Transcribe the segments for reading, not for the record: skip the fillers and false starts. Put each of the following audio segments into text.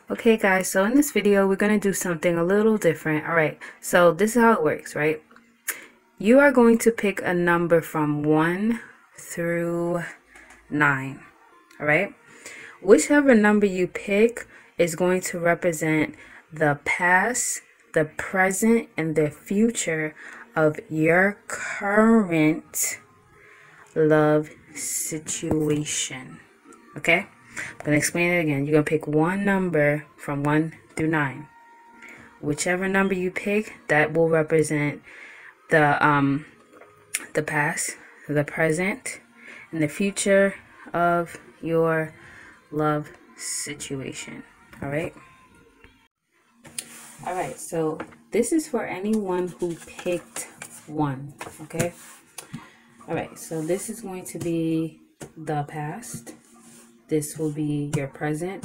Okay guys, so in this video we're going to do something a little different. Alright, so this is how it works, right? You are going to pick a number from 1 through 9. Alright? Whichever number you pick is going to represent the past, the present, and the future of your current love situation. Okay? I'm going to explain it again. You're going to pick one number from 1 through 9. Whichever number you pick, that will represent the past, the present, and the future of your love situation. All right? All right, so this is for anyone who picked 1, okay? All right, so this is going to be the past. This will be your present,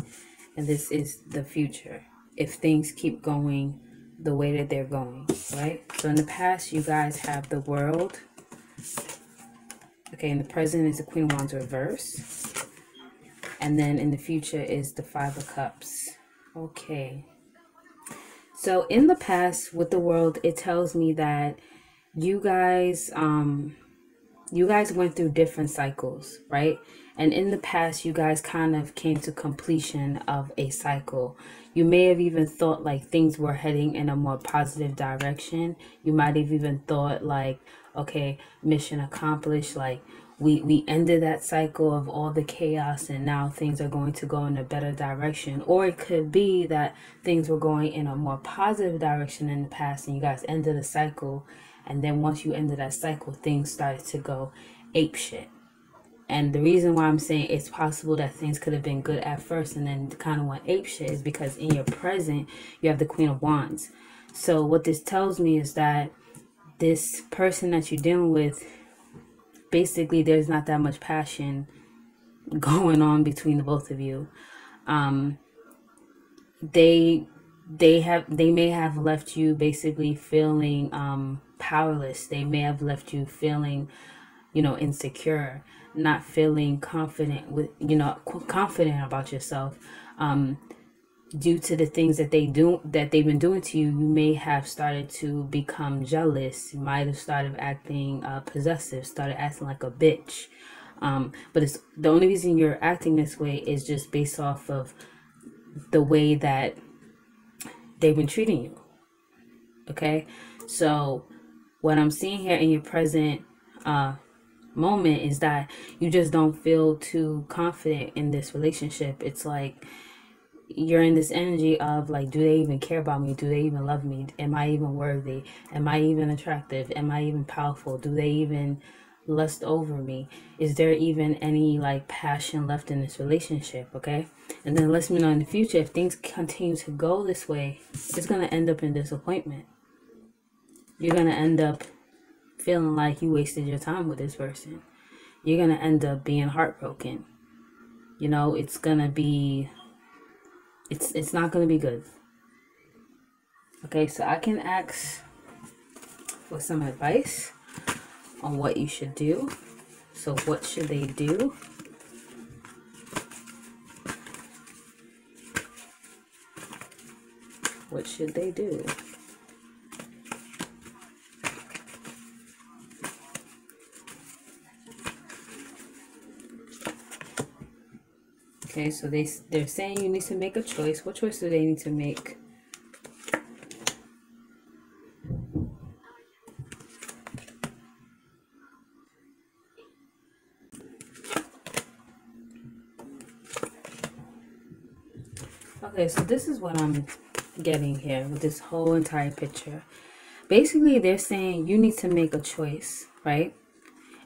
and this is the future if things keep going the way that they're going, right? So in the past, you guys have the world. Okay, in the present is the Queen of Wands reverse. And then in the future is the Five of Cups. Okay. So in the past with the world, it tells me that you guys went through different cycles, right? And in the past, you guys kind of came to completion of a cycle. You may have even thought like things were heading in a more positive direction. You might have even thought like, okay, mission accomplished. Like we ended that cycle of all the chaos and now things are going to go in a better direction. Or it could be that things were going in a more positive direction in the past and you guys ended a cycle. And then once you ended that cycle, things started to go ape shit. And the reason why I'm saying it's possible that things could have been good at first and then kind of went ape shit is because in your present, you have the Queen of Wands. So what this tells me is that this person that you're dealing with, basically there's not that much passion going on between the both of you. They may have left you basically feeling powerless. They may have left you feeling, insecure, not feeling confident with, confident about yourself. Due to the things that they've been doing to you, you may have started to become jealous. You might have started acting possessive, started acting like a bitch. But it's the only reason you're acting this way is just based off of the way that they've been treating you. Okay, so what I'm seeing here in your present moment is that you just don't feel too confident in this relationship. It's like you're in this energy of like, do they even care about me? Do they even love me? Am I even worthy? Am I even attractive? Am I even powerful? Do they even lust over me? Is there even any like passion left in this relationship? Okay, and then let me know in the future, if things continue to go this way, it's going to end up in disappointment. You're going to end up feeling like you wasted your time with this person. You're going to end up being heartbroken. It's going to be, it's not going to be good. Okay, so I can ask for some advice on what you should do. So what should they do? What should they do? Okay, so they're saying you need to make a choice. What choice do they need to make? Okay, so this is what I'm getting here with this whole entire picture. Basically, they're saying you need to make a choice, right?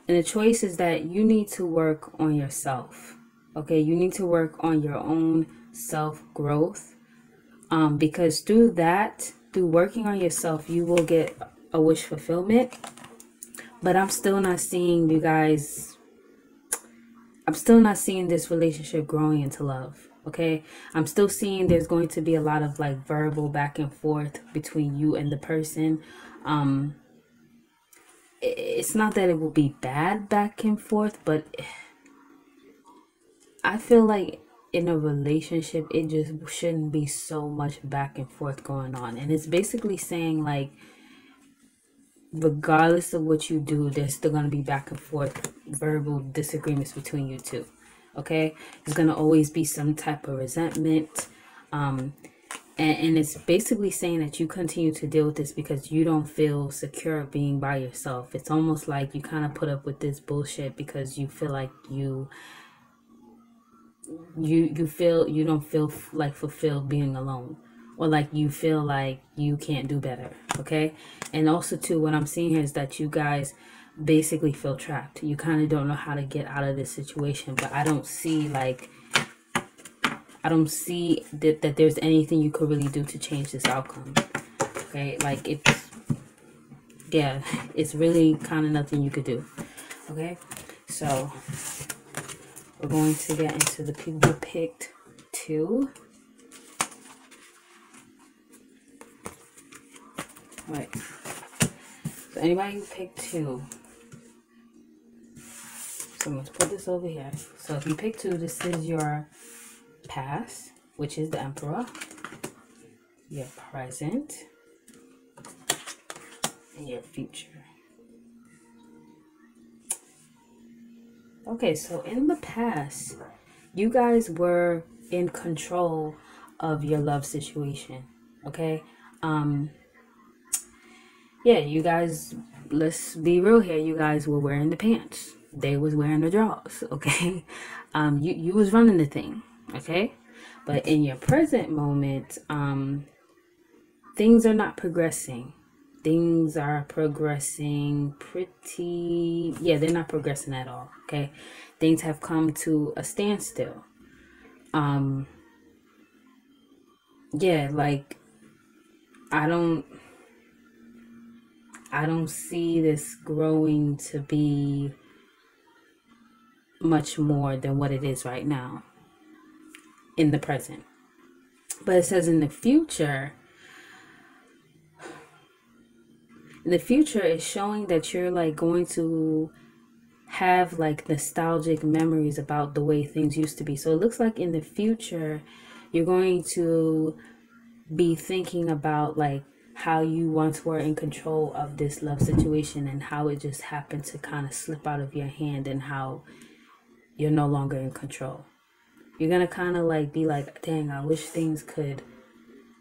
And the choice is that you need to work on yourself. Okay, you need to work on your own self-growth. Because through working on yourself, you will get a wish fulfillment. But I'm still not seeing you guys. I'm still not seeing this relationship growing into love. Okay, I'm still seeing there's going to be a lot of like verbal back and forth between you and the person. It's not that it will be bad back and forth, but I feel like in a relationship, it just shouldn't be so much back and forth going on. And it's basically saying like, regardless of what you do, there's still going to be back and forth verbal disagreements between you two. Okay, there's going to always be some type of resentment. And it's basically saying that you continue to deal with this because you don't feel secure being by yourself. It's almost like you kind of put up with this bullshit because you feel like you don't feel like fulfilled being alone, or like you feel like you can't do better. Okay, and also too, what I'm seeing here is that you guys basically feel trapped. You kind of don't know how to get out of this situation, but I don't see that there's anything you could really do to change this outcome. Okay, like it's really kind of nothing you could do. Okay, so we're going to get into the people who picked 2. All right, so anybody who picked 2, so let's put this over here. So if you pick 2, this is your past, which is the Emperor, your present, and your future. Okay, so in the past, you guys were in control of your love situation. Okay, yeah, you guys, let's be real here, you guys were wearing the pants, they was wearing the drawers. Okay, you was running the thing. Okay, but in your present moment, things are not progressing. Things are progressing they're not progressing at all. Okay, things have come to a standstill. Yeah, like I don't see this growing to be much more than what it is right now in the present. But it says in the future is showing that you're like going to have like nostalgic memories about the way things used to be. So it looks like in the future you're going to be thinking about like how you once were in control of this love situation and how it just happened to kind of slip out of your hand and how you're no longer in control. You're gonna kind of like be like, dang, I wish things could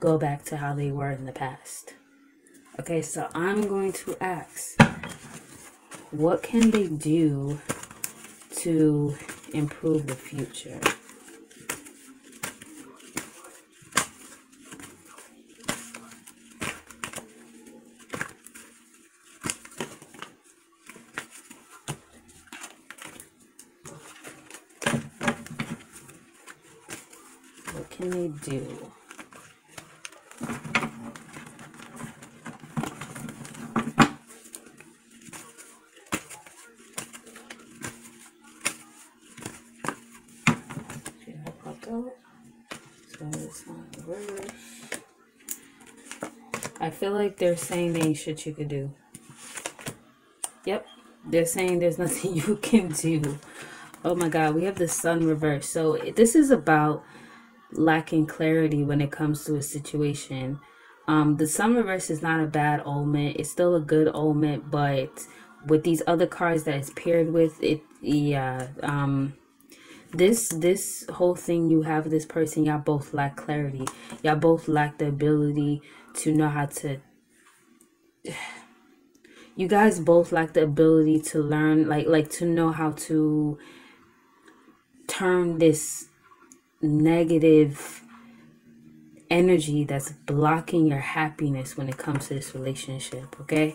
go back to how they were in the past. Okay, so I'm going to ask, what can they do to improve the future? What can they do? I feel like they're saying there ain't shit you could do. Yep, they're saying there's nothing you can do. Oh my God, we have the Sun reversed. So this is about lacking clarity when it comes to a situation. The Sun reverse is not a bad omen. It's still a good omen, but with these other cards that it's paired with, this whole thing, you have this person, y'all both lack clarity. Y'all both lack the ability to know how to, you guys both lack the ability to learn, like to know how to turn this negative energy that's blocking your happiness when it comes to this relationship. Okay,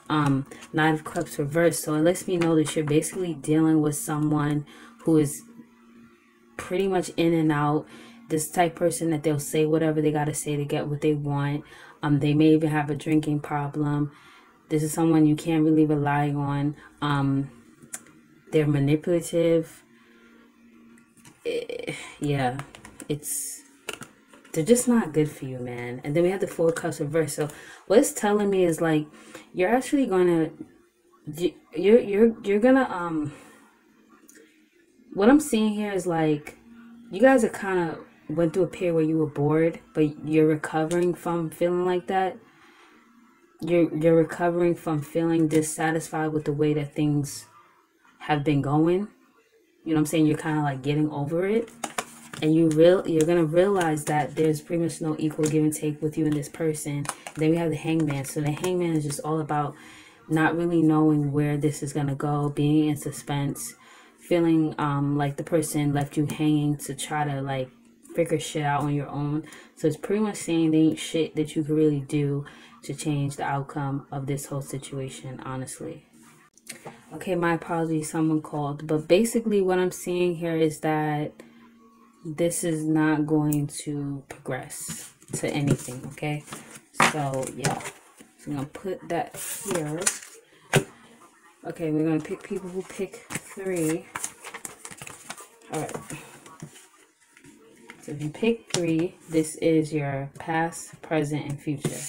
Knight of Cups reversed, so it lets me know that you're basically dealing with someone who is pretty much in and out. This type person that they'll say whatever they gotta say to get what they want. They may even have a drinking problem. This is someone you can't really rely on. They're manipulative. Yeah, they're just not good for you, man. And then we have the Four Cups reversed. So what it's telling me is like you're actually gonna you're gonna what I'm seeing here is like you guys are kind of went through a period where you were bored, but you're recovering from feeling like that. You're recovering from feeling dissatisfied with the way that things have been going. You know what I'm saying? You're kind of like getting over it. And you're gonna realize that there's pretty much no equal give and take with you and this person. Then we have the hangman. So the hangman is just all about not really knowing where this is gonna go, being in suspense, feeling like the person left you hanging to try to like figure shit out on your own. So it's pretty much saying there ain't shit that you could really do to change the outcome of this whole situation, honestly. Okay, my apologies, someone called. But basically what I'm seeing here is that this is not going to progress to anything, okay? So yeah, so I'm gonna put that here. Okay, we're gonna pick people who pick 3. All right, so if you pick 3, this is your past, present, and future.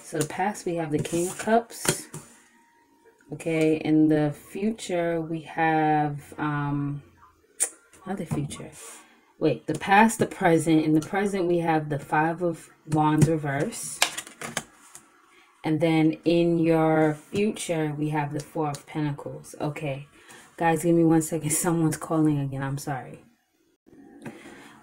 So the past, we have the King of Cups. Okay, in the future we have not the future, wait, the past, the present. In the present, we have the 5 of Wands reverse. And then in your future, we have the 4 of Pentacles. Okay, guys, give me 1 second. Someone's calling again. I'm sorry.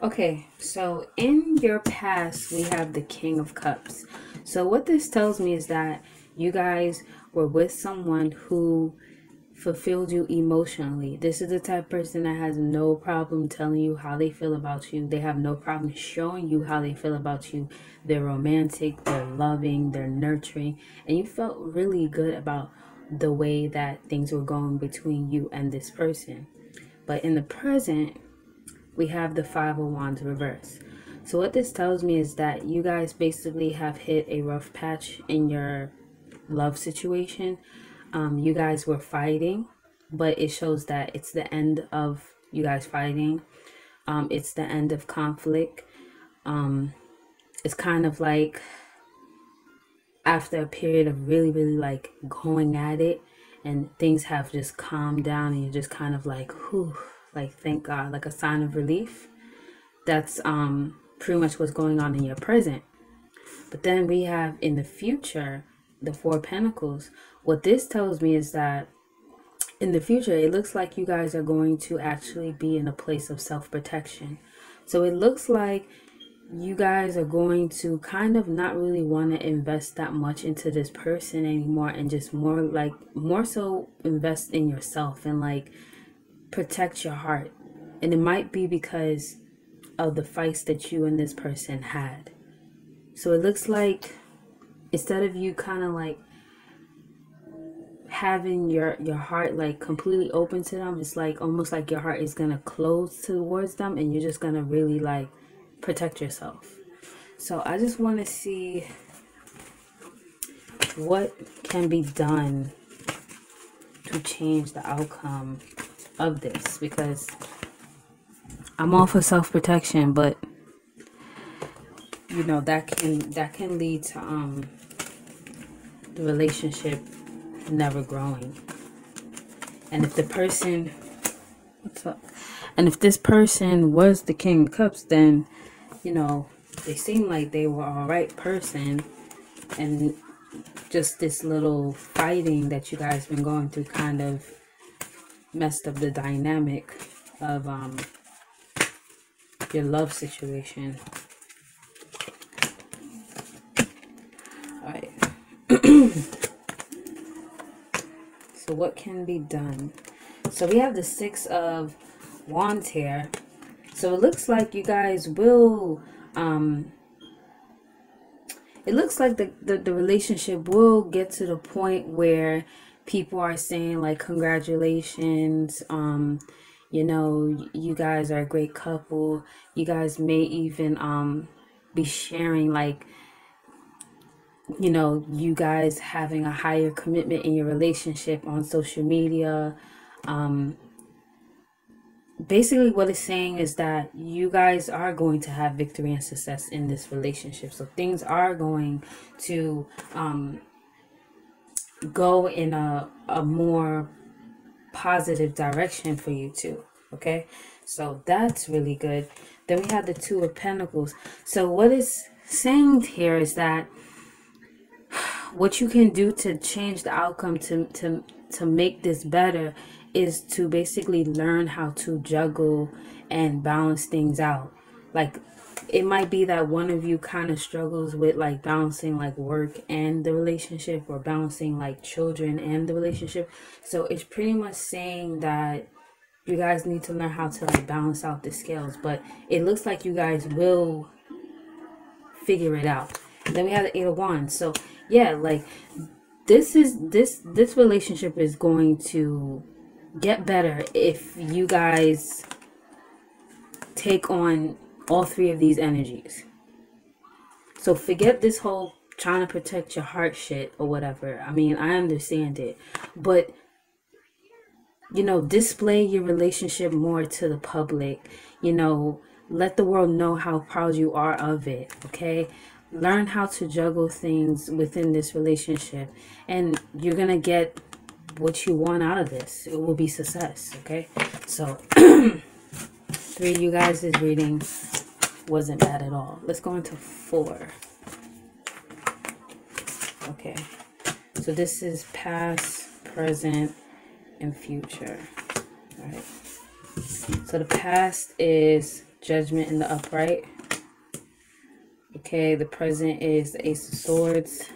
Okay, so in your past, we have the King of Cups. So what this tells me is that you guys were with someone who fulfilled you emotionally. This is the type of person that has no problem telling you how they feel about you. They have no problem showing you how they feel about you. They're romantic, they're loving, they're nurturing, and you felt really good about the way that things were going between you and this person. But in the present, we have the 5 of Wands reverse. So what this tells me is that you guys basically have hit a rough patch in your love situation. You guys were fighting, but it shows that it's the end of you guys fighting. It's the end of conflict. It's kind of like after a period of really like going at it, and things have just calmed down, and you're just kind of like, whew, like thank God, like a sign of relief. That's pretty much what's going on in your present. But then we have in the future the 4 of Pentacles. What this tells me is that in the future, it looks like you guys are going to actually be in a place of self-protection. So it looks like you guys are going to kind of not really want to invest that much into this person anymore, and just more so invest in yourself and like protect your heart. And it might be because of the fights that you and this person had. So it looks like instead of you kind of like having your heart like completely open to them, it's like almost like your heart is gonna close towards them, and you're just gonna really like protect yourself. So I just want to see what can be done to change the outcome of this, because I'm all for self-protection, but you know that can lead to the relationship never growing. And if the person, what's up? And if this person was the King of Cups, then you know they seem like they were all right person, and just this little fighting that you guys been going through kind of messed up the dynamic of your love situation. All right. So what can be done? So we have the 6 of Wands here. So it looks like you guys will it looks like the relationship will get to the point where people are saying like congratulations, you know, you guys are a great couple. You guys may even be sharing like, you know, you guys having a higher commitment in your relationship on social media. Basically what it's saying is that you guys are going to have victory and success in this relationship. So things are going to go in a more positive direction for you two. Okay, so that's really good. Then we have the Two of Pentacles. So what it's saying here is that what you can do to change the outcome, to make this better, is to basically learn how to juggle and balance things out. Like, it might be that one of you kind of struggles with like balancing like work and the relationship, or balancing like children and the relationship. So it's pretty much saying that you guys need to learn how to like balance out the scales, but it looks like you guys will figure it out. And then we have the Eight of Wands. So yeah, like this relationship is going to get better if you guys take on all three of these energies. So forget this whole trying to protect your heart shit or whatever. I mean, I understand it, but you know, display your relationship more to the public. You know, let the world know how proud you are of it. Okay, learn how to juggle things within this relationship, and you're gonna get what you want out of this. It will be success. Okay, so three of you guys' reading wasn't bad at all. Let's go into four. Okay, so this is past, present, and future. All right, so the past is Judgment in the upright. Okay, the present is the Ace of Swords.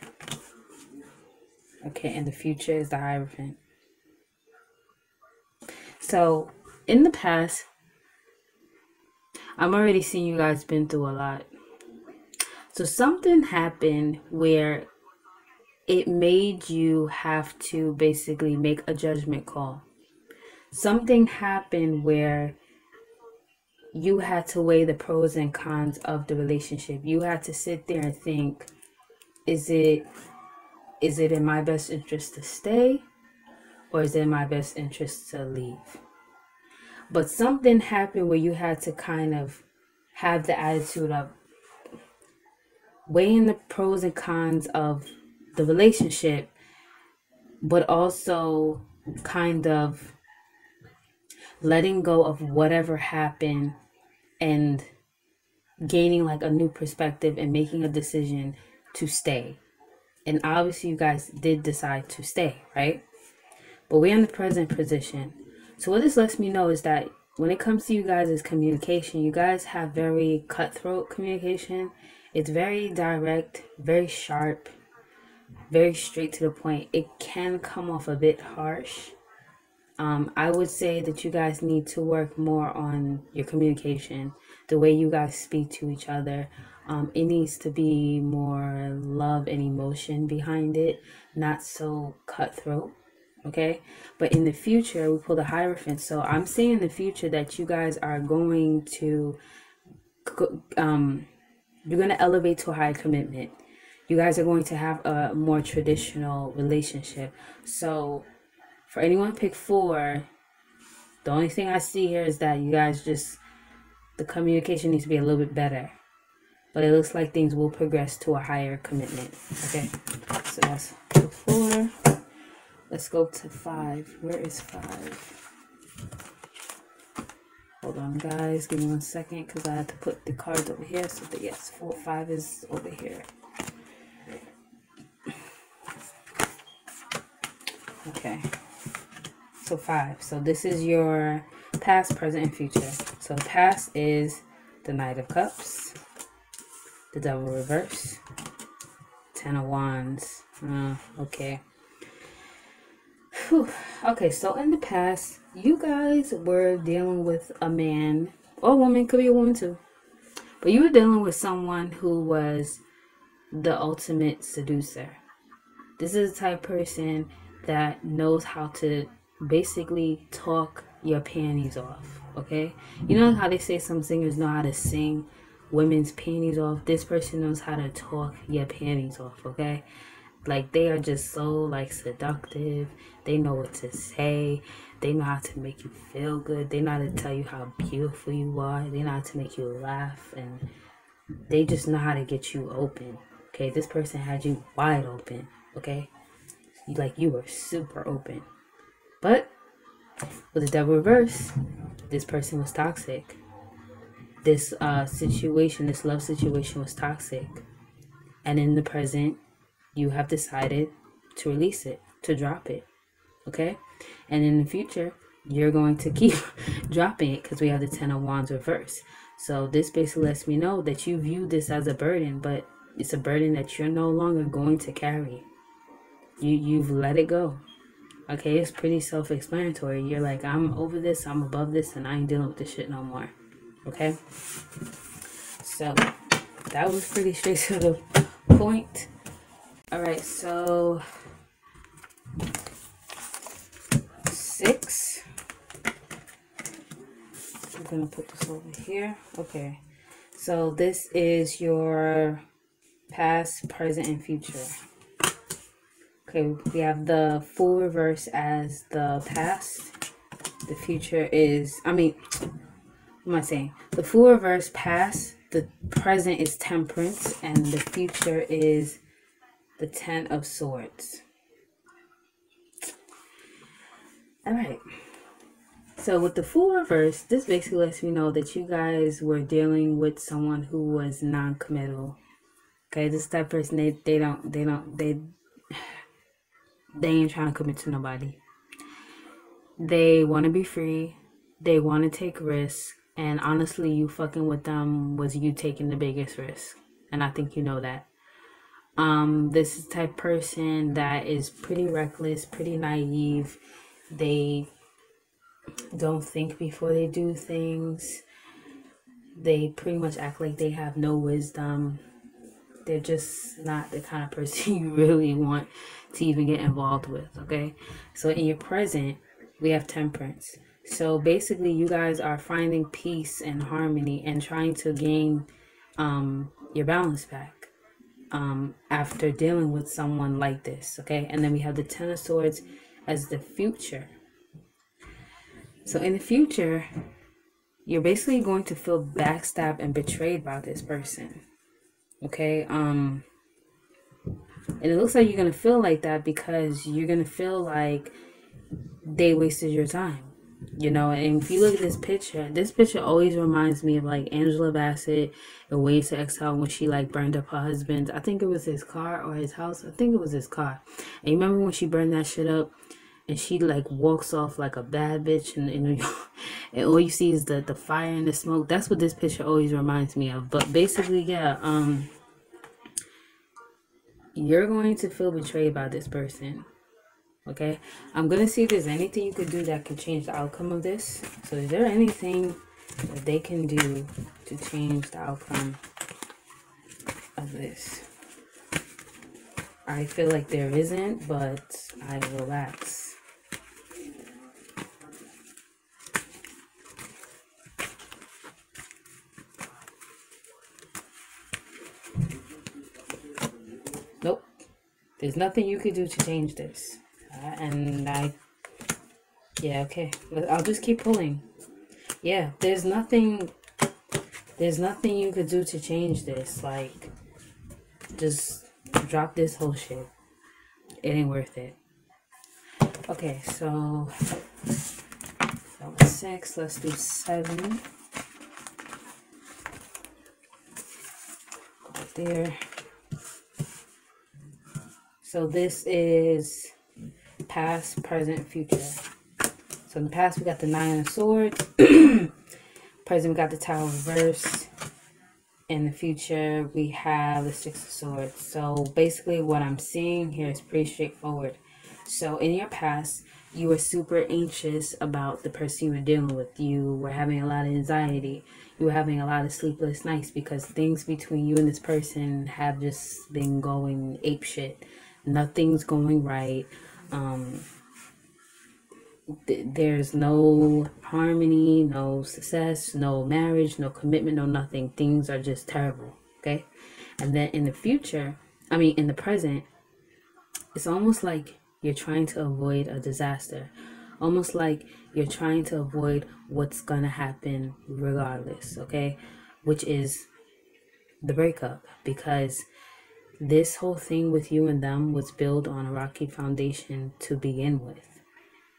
Okay, and the future is the Hierophant. So in the past, I'm already seeing you guys been through a lot. So something happened where it made you have to basically make a judgment call. Something happened where you had to weigh the pros and cons of the relationship. You had to sit there and think, is it in my best interest to stay, or is it in my best interest to leave? But something happened where you had to kind of have the attitude of weighing the pros and cons of the relationship, but also kind of letting go of whatever happened and gaining like a new perspective and making a decision to stay. And obviously you guys did decide to stay, right? But we're in the present position. So what this lets me know is that when it comes to you guys' communication, you guys have very cutthroat communication. It's very direct, very sharp, very straight to the point. It can come off a bit harsh. I would say that you guys need to work more on your communication, the way you guys speak to each other. It needs to be more love and emotion behind it, not so cutthroat. Okay, but in the future, we pull the Hierophant. So I'm seeing in the future that you guys are going to, you're going to elevate to a higher commitment. You guys are going to have a more traditional relationship. So for anyone pick four, the only thing I see here is that you guys just, the communication needs to be a little bit better. But it looks like things will progress to a higher commitment. Okay, so that's pick four. Let's go to five. Where is five? Hold on, guys. Give me 1 second because I had to put the cards over here. So that, yes, 4, 5 is over here. Okay. So five. So this is your past, present, and future. So the past is the Knight of Cups, the Devil reverse, Ten of Wands. Okay. Whew. Okay, so in the past, you guys were dealing with a man or a woman, could be a woman too, but you were dealing with someone who was the ultimate seducer. This is the type of person that knows how to basically talk your panties off. Okay, you know how they say some singers know how to sing women's panties off? This person knows how to talk your panties off. Okay, like they are just so like seductive. They know what to say. They know how to make you feel good. They know how to tell you how beautiful you are. They know how to make you laugh, and they just know how to get you open. Okay, this person had you wide open. Okay, like you were super open. But with the Devil reverse, This person was toxic. This situation, this love situation was toxic. And in the present, you have decided to release it, to drop it. Okay? And in the future, you're going to keep dropping it because we have the Ten of Wands reverse. So this basically lets me know that you view this as a burden, but it's a burden that you're no longer going to carry. You've let it go. Okay, it's pretty self-explanatory. You're like, I'm over this, I'm above this, and I ain't dealing with this shit no more. Okay? So that was pretty straight to the point. Alright, so 6. I'm gonna put this over here. Okay, so this is your past, present, and future. Okay, we have the Fool reverse as the past. The future is, what am I saying? The Fool reverse past, the present is Temperance, and the future is the Ten of Swords. Alright. So with the Fool reverse, this basically lets me know that you guys were dealing with someone who was non-committal. Okay, this type of person, they ain't trying to commit to nobody. They want to be free. They want to take risks. And honestly, you fucking with them was you taking the biggest risk. And I think you know that. This is the type of person that is pretty reckless, pretty naive. They don't think before they do things. They pretty much act like they have no wisdom. They're just not the kind of person you really want to even get involved with, okay? So in your present, we have Temperance. So basically, you guys are finding peace and harmony and trying to gain your balance back after dealing with someone like this, okay? And then we have the Ten of Swords as the future. So in the future, you're basically going to feel backstabbed and betrayed by this person. Okay, and it looks like you're gonna feel like that because you're gonna feel like they wasted your time, you know. And if you look at this picture always reminds me of like Angela Bassett in Ways to Exile when she like burned up her husband. I think it was his car or his house. I think it was his car. And you remember when she burned that shit up and she like walks off like a bad bitch and all you see is the fire and the smoke. That's what this picture always reminds me of. But basically, yeah, you're going to feel betrayed by this person. Okay, I'm gonna see if there's anything you could do that could change the outcome of this. So is there anything that they can do to change the outcome of this? I feel like there isn't, but I will ask. Nope. There's nothing you could do to change this. Yeah, okay. I'll just keep pulling. Yeah, there's nothing you could do to change this. Like, just drop this whole shit. It ain't worth it. Okay, so that was 6. Let's do 7. Go there. So this is past, present, future. So in the past, we got the 9 of Swords. Present, we got the Tower reverse. In the future, we have the 6 of Swords. So basically, what I'm seeing here is pretty straightforward. So in your past, you were super anxious about the person you were dealing with. You were having a lot of anxiety. You were having a lot of sleepless nights because things between you and this person have just been going apeshit. Nothing's going right. There's no harmony, no success, no marriage, no commitment, no nothing. Things are just terrible, okay? And then in the future, in the present, it's almost like you're trying to avoid a disaster. Almost like you're trying to avoid what's gonna happen regardless, okay? Which is the breakup, because this whole thing with you and them was built on a rocky foundation to begin with.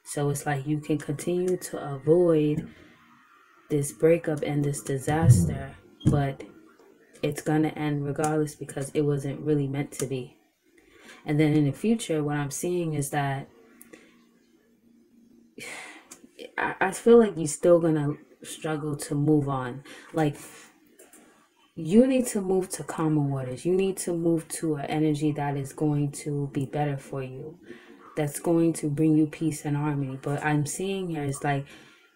So it's like you can continue to avoid this breakup and this disaster, but it's gonna end regardless because it wasn't really meant to be. And then in the future, what I'm seeing is that I feel like you're still gonna struggle to move on. Like, you need to move to calmer waters. You need to move to an energy that is going to be better for you, that's going to bring you peace and harmony. But I'm seeing here is like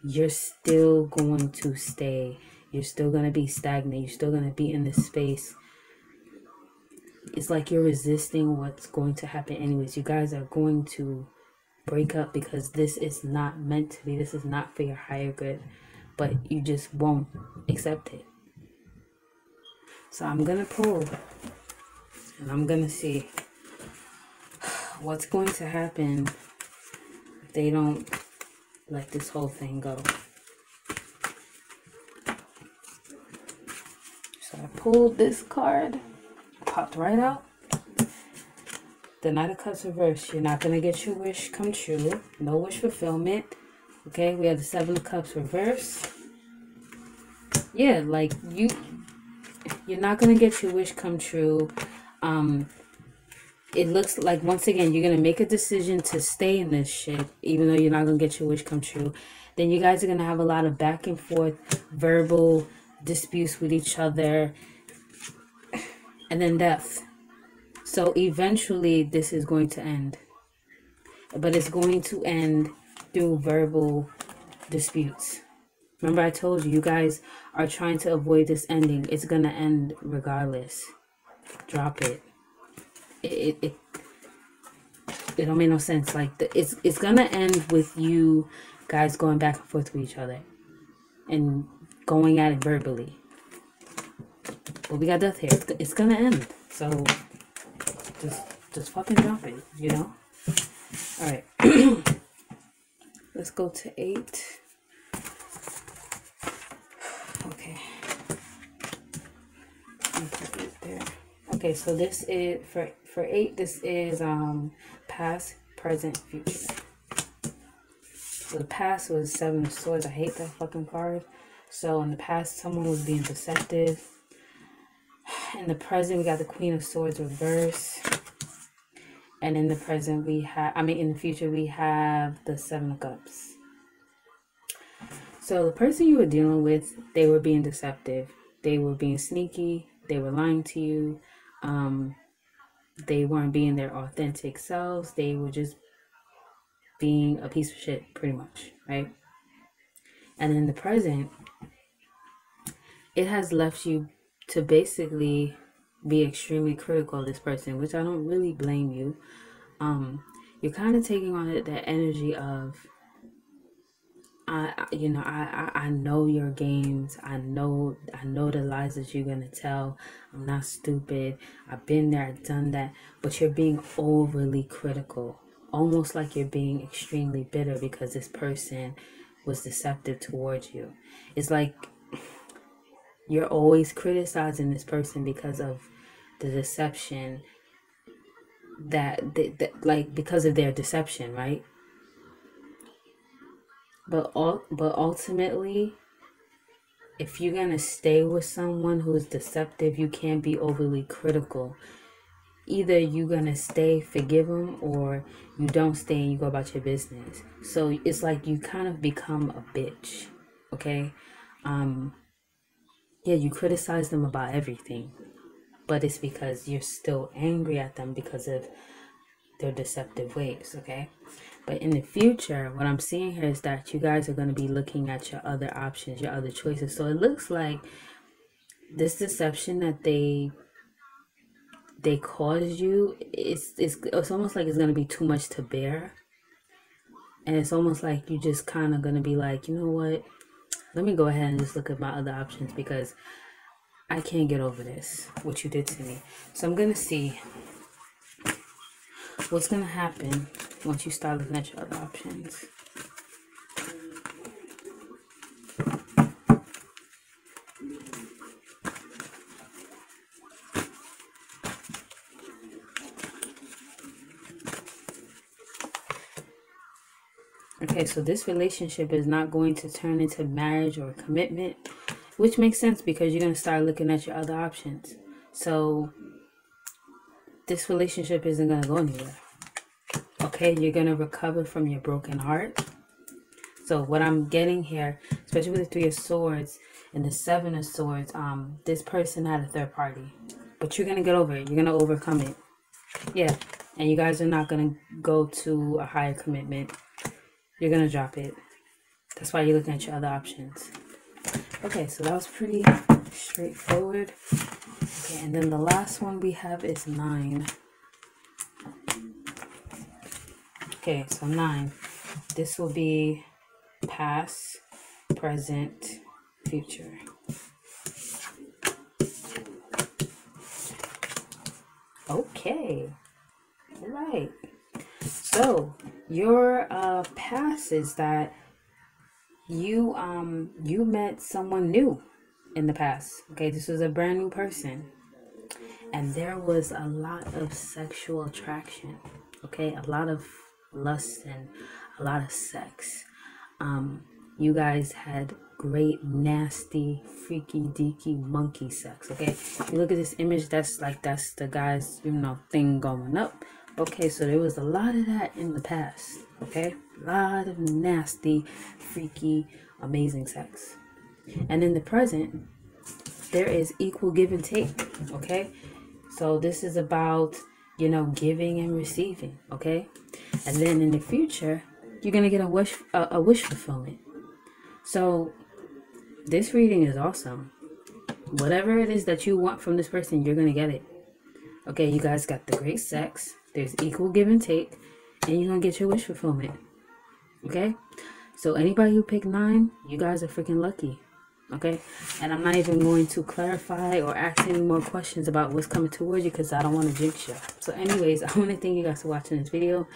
you're still going to stay. You're still going to be stagnant. You're still going to be in this space. It's like you're resisting what's going to happen anyways. You guys are going to break up because this is not meant to be. This is not for your higher good. But you just won't accept it. So I'm going to pull. And I'm going to see what's going to happen if they don't let this whole thing go. So I pulled this card, popped right out. The Knight of Cups reversed. You're not going to get your wish come true. No wish fulfillment. Okay, we have the Seven of Cups reversed. Yeah, like you're not going to get your wish come true. It looks like, once again, you're going to make a decision to stay in this shit, even though you're not going to get your wish come true. Then you guys are going to have a lot of back and forth verbal disputes with each other. And then death. So eventually this is going to end. But it's going to end through verbal disputes. Remember, I told you, you guys are trying to avoid this ending. It's going to end regardless. Drop it. It don't make no sense. Like, it's gonna end with you guys going back and forth with each other and going at it verbally. But we got death here. It's gonna end. So just fucking drop it, you know? All right. Let's go to 8. Okay. Put it there. Okay, so this is for 8. This is past, present, future. So the past was 7 of Swords. I hate that fucking card. So in the past, someone was being deceptive. In the present, we got the Queen of Swords reverse. And in the present, in the future, we have the 7 of Cups. So the person you were dealing with, they were being deceptive. They were being sneaky. They were lying to you. They weren't being their authentic selves. They were just being a piece of shit, pretty much, right? And in the present, it has left you to basically be extremely critical of this person, which I don't really blame you. You're kind of taking on it, that energy of, I know your games. I know the lies that you're gonna tell. I'm not stupid. I've been there, I've done that. But you're being overly critical, almost like you're being extremely bitter because this person was deceptive towards you. It's like you're always criticizing this person because of the deception because of their deception, right? But ultimately, if you're gonna stay with someone who is deceptive, you can't be overly critical. Either you're gonna stay, forgive them, or you don't stay and you go about your business. So it's like you kind of become a bitch, okay? Yeah, you criticize them about everything, but it's because you're still angry at them because of their deceptive ways, okay? But in the future, what I'm seeing here is that you guys are going to be looking at your other options, your other choices. So it looks like this deception that they caused you, it's almost like it's going to be too much to bear. And it's almost like you just kind of going to be like, you know what? Let me go ahead and just look at my other options because I can't get over this, what you did to me. So I'm going to see what's going to happen once you start looking at your other options. Okay. Okay, so this relationship is not going to turn into marriage or commitment, which makes sense because you're going to start looking at your other options. So this relationship isn't going to go anywhere. Okay, you're going to recover from your broken heart. So what I'm getting here, especially with the Three of Swords and the Seven of Swords, this person had a third party. But you're going to get over it. You're going to overcome it. Yeah. And you guys are not going to go to a higher commitment. You're going to drop it. That's why you're looking at your other options. Okay, so that was pretty straightforward. Okay, and then the last one we have is 9. Okay, so 9. This will be past, present, future. Okay. All right. So your past is that you met someone new in the past. Okay, this was a brand new person, and there was a lot of sexual attraction. Okay, a lot of lust and a lot of sex. You guys had great, nasty, freaky, deaky, monkey sex. Okay, if you look at this image, that's the guy's, thing going up. Okay, so there was a lot of that in the past. Okay, a lot of nasty, freaky, amazing sex. And in the present, there is equal give and take. Okay, so this is about, giving and receiving. Okay, and then in the future, you're gonna get a wish fulfillment. So this reading is awesome. Whatever it is that you want from this person, you're gonna get it. Okay, you guys got the great sex. There's equal give and take, and you're gonna get your wish fulfillment. Okay, so anybody who picked 9, you guys are freaking lucky. Okay, and I'm not even going to clarify or ask any more questions about what's coming towards you because I don't want to jinx you. So anyways, I want to thank you guys for watching this video.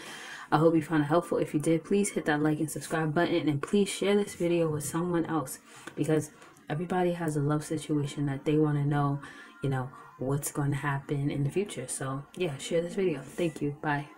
I hope you found it helpful. If you did, please hit that like and subscribe button, and please share this video with someone else, because everybody has a love situation that they want to know, what's going to happen in the future. So yeah, share this video. Thank you. Bye.